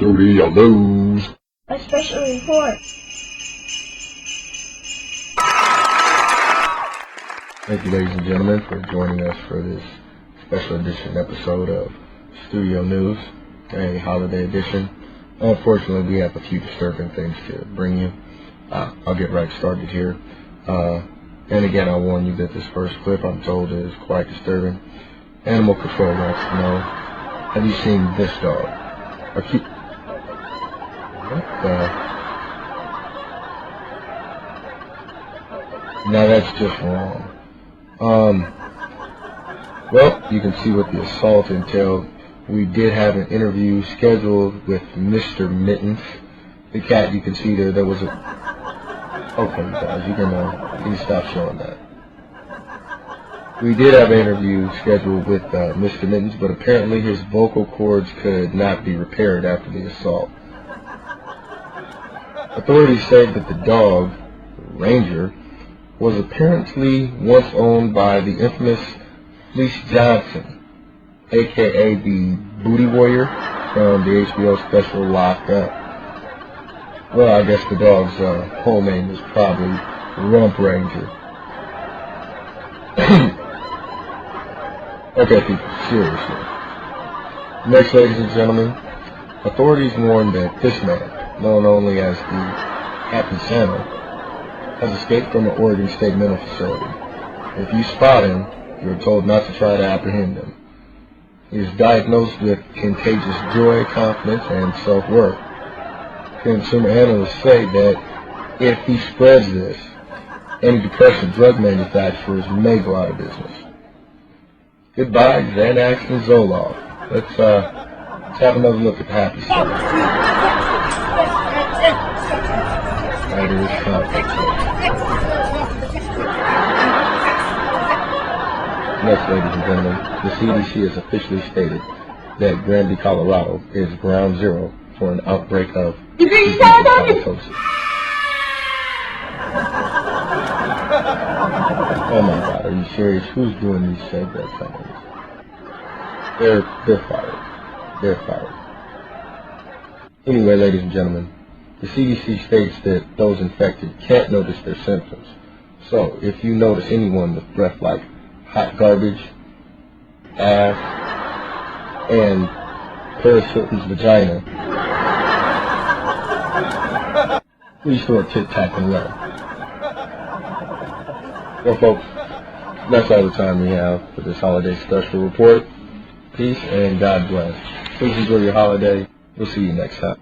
Studio News. A special report. Thank you, ladies and gentlemen, for joining us for this special edition episode of Studio News, a holiday edition. Unfortunately, we have a few disturbing things to bring you. I'll get right started here. And again, I'll warn you that this first clip, I'm told, is quite disturbing. Animal control wants to know, have you seen this dog? Now that's just wrong. Well, you can see what the assault entailed. We did have an interview scheduled with Mr. Mittens. The cat, you can see there was a... Okay, you guys, you can stop showing that. We did have an interview scheduled with Mr. Mittens, but apparently his vocal cords could not be repaired after the assault. Authorities said that the dog, Ranger, was apparently once owned by the infamous Fleece Johnson, aka the Booty Warrior from the HBO special Locked Up. Well, I guess the dog's whole name is probably Rump Ranger. Okay, people, seriously. Next, ladies and gentlemen, authorities warned that this man, known only as the Happy Santa, has escaped from an Oregon State mental facility. If you spot him, you're told not to try to apprehend him. He is diagnosed with contagious joy, confidence, and self-worth. Consumer analysts say that if he spreads this, antidepressant drug manufacturers may go out of business. Goodbye, Xanax and Zoloft. Let's have another look at the Happy Santa. That is complex. Next, ladies and gentlemen, the CDC has officially stated that Granby, Colorado is ground zero for an outbreak of halitosis. Oh my God, are you serious? Who's doing these cigarette companies? They're fired. They're fired. Anyway, ladies and gentlemen, the CDC states that those infected can't notice their symptoms. So, if you notice anyone with breath like hot garbage, ass, and Paris Hilton's vagina, please throw a tic-tac and let. Well, folks, that's all the time we have for this holiday special report. Peace and God bless. Please enjoy your holiday. We'll see you next time.